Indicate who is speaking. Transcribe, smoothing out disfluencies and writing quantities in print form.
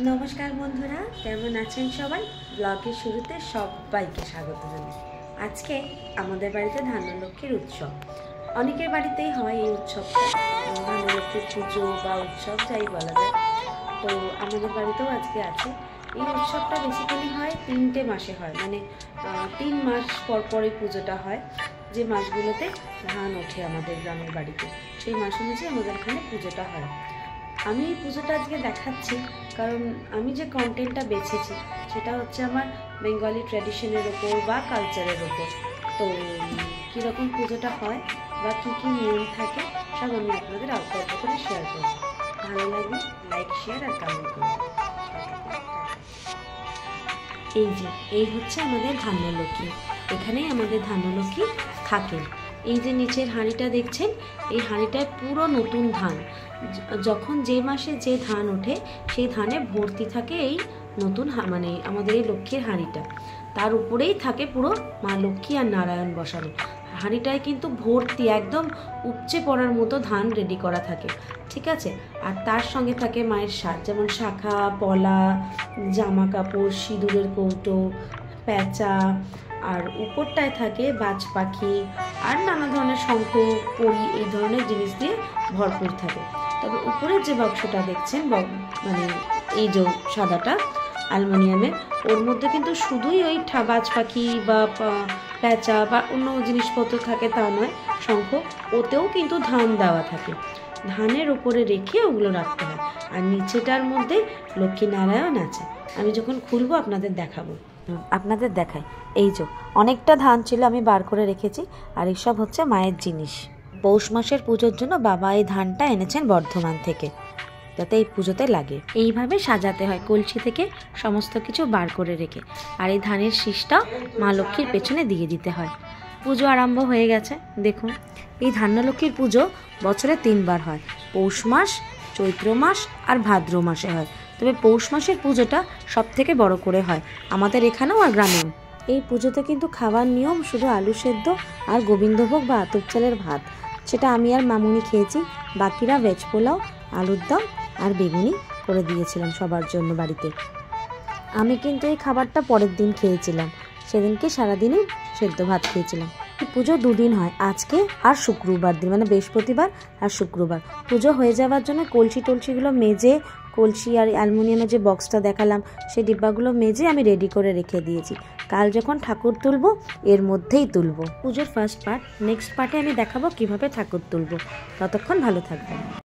Speaker 1: নমস্কার বন্ধুরা, কেমন আছেন সবাই? ব্লগের শুরুতে সবাইকে স্বাগত জানাই। আজকে আমাদের বাড়িতে ধানলক্ষ্মীর উৎসব। অনেকের বাড়িতেই হয় এই উৎসবটা, ধানলক্ষ্মীর পুজো বা উৎসব যাই বলা যায়। তো আমাদের বাড়িতেও আজকে আছে। এই উৎসবটা বেসিক্যালি হয় 3টে মাসে হয়, মানে 3 মাস পর পরে পুজোটা হয়। যে মাসগুলোতে ধান ওঠে আমাদের গ্রামের বাড়িতে, সেই মাস অনুযায়ী আমাদের এখানে পুজোটা হয়। আমি এই পুজোটা আজকে দেখাচ্ছি কারণ আমি যে কন্টেন্টটা বেছেছি সেটা হচ্ছে আমার বেঙ্গলি ট্র্যাডিশনের ওপর বা কালচারের ওপর। তো কীরকম পুজোটা হয় বা কী কী নিয়ম থাকে সব আমি আপনাদের অল্প অল্প করে শেয়ার করব। ভালো লাগবে লাইক, শেয়ার আর কমেন্ট করবেন। এই হচ্ছে আমাদের ধানলক্ষ্মী। এখানেই আমাদের ধানলক্ষ্মী থাকেন। এই যে নিচের হাঁড়িটা দেখছেন, এই হাঁড়িটায় পুরো নতুন ধান। যখন যে মাসে যে ধান ওঠে সেই ধানে ভর্তি থাকে এই নতুন মানে আমাদের এই লক্ষ্মীর হাঁড়িটা। তার উপরেই থাকে পুরো মা লক্ষ্মী আর নারায়ণ বসানো। হাঁড়িটায় কিন্তু ভর্তি একদম উপচে পড়ার মতো ধান রেডি করা থাকে, ঠিক আছে। আর তার সঙ্গে থাকে মায়ের সাজ, যেমন শাখা, পলা, জামা কাপড়, সিঁদুরের কৌটো, প্যাঁচা, আর উপরটায় থাকে বাজ পাখি আর নানা ধরনের শঙ্খ, পরি, এই ধরনের জিনিস দিয়ে ভরপুর থাকে। তবে উপরের যে বাক্সটা দেখছেন, মানে এই যে সাদাটা অ্যালুমিনিয়ামের, ওর মধ্যে কিন্তু শুধুই ওই বাজ পাখি বা প্যাঁচা বা অন্য জিনিসপত্র থাকে তা নয়, শঙ্খ, ওতেও কিন্তু ধান দেওয়া থাকে। ধানের উপরে রেখে ওগুলো রাখতে হয়। আর নিচেটার মধ্যে লক্ষ্মীনারায়ণ আছে। আমি যখন খুলবো আপনাদের দেখাই। এই যে অনেকটা ধান ছিল, আমি বার করে রেখেছি। আর এইসব হচ্ছে মায়ের জিনিস। পৌষ মাসের পুজোর জন্য বাবা এই ধানটা এনেছেন বর্ধমান থেকে, যাতে এই পুজোতে লাগে। এইভাবে সাজাতে হয় কলসি থেকে সমস্ত কিছু বার করে রেখে। আর এই ধানের শীষটা মা লক্ষ্মীর পেছনে দিয়ে দিতে হয়। পুজো আরম্ভ হয়ে গেছে। দেখুন, এই ধান্যলক্ষ্মীর পুজো বছরে 3বার হয়। পৌষ মাস, চৈত্র মাস আর ভাদ্র মাসে হয়। তবে পৌষ মাসের পুজোটা সব থেকে বড় করে হয় আমাদের এখানেও আর গ্রামেও। এই পুজোতে কিন্তু খাওয়ার নিয়ম শুধু আলু সেদ্ধ আর গোবিন্দভোগ বা আতপ চালের ভাত, সেটা আমি আর মামুনি খেয়েছি। বাকিরা ভেজ পোলাও, আলুর দম আর বেগুনি করে দিয়েছিলাম সবার জন্য বাড়িতে। আমি কিন্তু এই খাবারটা পরের দিন খেয়েছিলাম। সেদিনকে সারাদিনই সেদ্ধ ভাত খেয়েছিলাম। পুজো 2 দিন হয়, আজকে আর শুক্রবার দিন, মানে বৃহস্পতিবার আর শুক্রবার। পুজো হয়ে যাওয়ার জন্য টলসিগুলো মেজে, কলসি আর অ্যালুমিনিয়ামের যে বক্সটা দেখালাম সেই ডিব্বাগুলো মেজে আমি রেডি করে রেখে দিয়েছি। কাল যখন ঠাকুর তুলবো এর মধ্যেই তুলবো। পুজোর ফার্স্ট পার্ট, নেক্সট পার্টে আমি দেখাবো কিভাবে ঠাকুর তুলবো। ততক্ষণ ভালো থাকবেন।